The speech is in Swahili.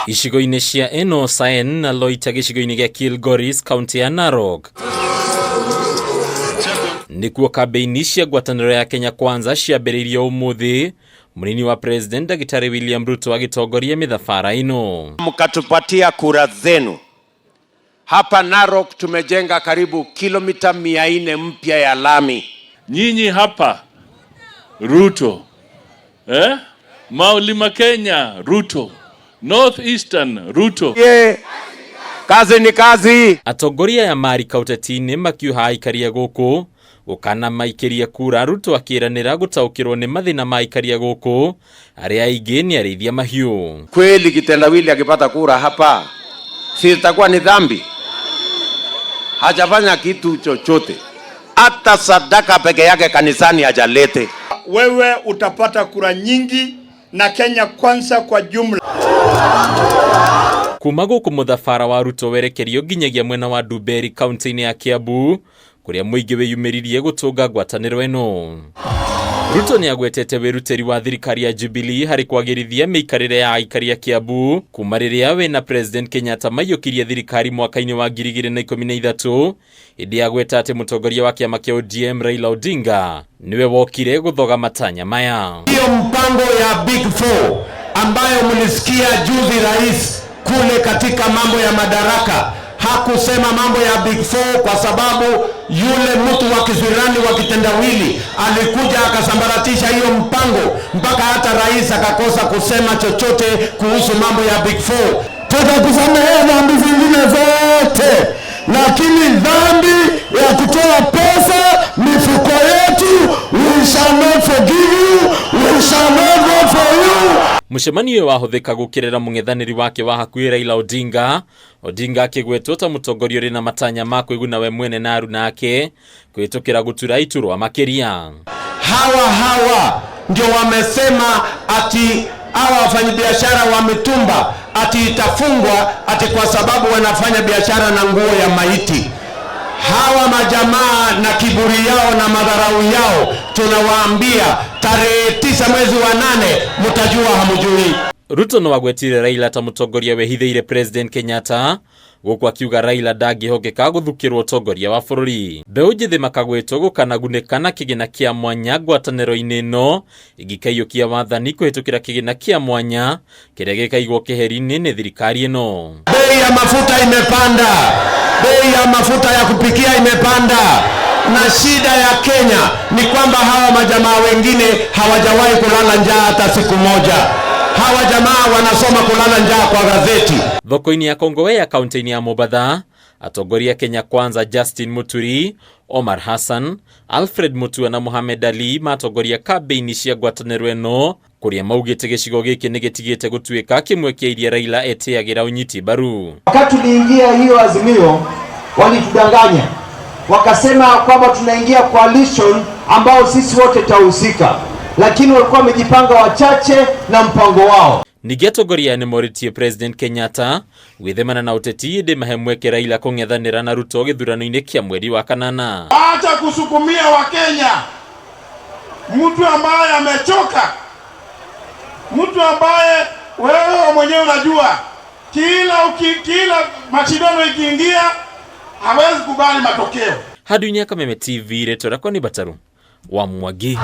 Icigo-ini cia eno Saen na Loita gicigo-ini gia Kilgoris, kaunti ya Narok. Nikuo kambeini cia ngwatanĩro ya Kenya Kwanza ciambĩrĩirio umuthi, Munini wa President William Ruto agitongoria mithabara ino. Mkatupatia kura zenu. Hapa Narok tumejenga karibu kilomita 400 mpya ya lami. Nyinyi hapa Ruto, Mlima Kenya Ruto, North Eastern Ruto. Kazi ni kazi. Atongoria ya mari kaunti-ini makiuha aikaria guku gukana maikiria kura, Ruto akiranira gutaukirwo ni mathina maikaria guku aria aingi ni arithia mahiu. Kweli kitendawili akipata kura hapa si itakuwa ni dhambi? Hajafanya kitu chochote, hata sadaka peke yake kanisani hajalete. Wewe utapata kura nyingi na Kenya Kwanza kwa jumla. Kuma guku muthafara wa Ruto werekerio nginyagia mwena wa Dumberi kaunti-ini ya Kiambu, kuria muingi wiyumiririe gutunga ngwatanĩro eno. Ruto ni agwetete wiruteri wa thirikari ya Jubilee hari kwagirithia miikarire ya aikari ya Kiambu kuma riria we na President Kenyatta maiyukirie thirikari mwaka-ini wa 2013, indi agweta ati mutongoria wa kiama kia ODM Raila Odinga niwe wokire guthoga matanya maya. Hiyo mpango ya Big Four ambayo mlisikia juzi rais kule katika mambo ya madaraka hakusema mambo ya Big Four kwa sababu yule mtu wa kizwirani wa kitendawili alikuja akasambaratisha hiyo mpango mpaka hata rais akakosa kusema chochote kuhusu mambo ya Big Four. Tutakusamehe dhambi zingine zote, lakini dhambi ya kutoa pesa mifuko yetu, we shall not forgive you, we shall not vote for you. Mucemanio wahuthika gukirira mung'ethaniri wake wa hakuhi Raila Odinga akigwetwo ta mutongoria uri na matanya ma kwiguna we mwene na aruna ake kwitukira gutura iturwa makiria. Hawa ndio wamesema ati hawa wafanyabiashara wa mitumba ati itafungwa ati kwa sababu wanafanya biashara na nguo ya maiti. Hawa majamaa na kiburi yao na madharau yao, tunawaambia tarehe 9 mwezi wa 8 mtajua hamujui. Ruto no wagwetire Raila ta mutongoria wehithiire President Kenyatta, guku akiuga Raila ndangihokeka guthukirwo utongoria wa bururi. Mbeu njithi makagwetwo gukanagunĩkana kigina kia mwanya ngwatanĩro-ini ino igikaiyukia wathani kuhitukira kigina kia mwanya kiria gikaigwo kiheri-ini ni thirikari ino. Bei ya mafuta imepanda, bei ya mafuta ya kupikia imepanda, na shida ya Kenya ni kwamba hawa majamaa wengine hawajawahi kulala njaa hata siku moja. Hawa jamaa wanasoma kulala njaa kwa gazeti. Thoko-ini ya Kongowe ya kaunti-ini ya Mombasa, atongoria Kenya Kwanza Justin Muturi, Omar Hassan, Alfred Mutua na Mohamed Ali matongoria kambeini cia ngwatanĩro eno kuria maugite gicigo giki ni gitigite gutuika kimwe kia iria Raila etiagira unyiti mbaru. Wakati tuliingia hiyo azimio walitudanganya, wakasema kwamba tunaingia coalition ambao sisi wote tahusika, lakini walikuwa wamejipanga wachache na mpango wao. Nigiatongoria ni moritie President Kenyatta gwithemana na uteti indi mahemweke Raila kung'ethanira na Ruto githurano-ini kia mweri wa kanana. Acha kusukumia wa Kenya mtu ambaye amechoka, mtu ambaye wewe mwenyewe unajua kila mashindano ikiingia hawezi kubali matokeo. Hadi Kameme TV retora kwa ni bataru wa Mwagi.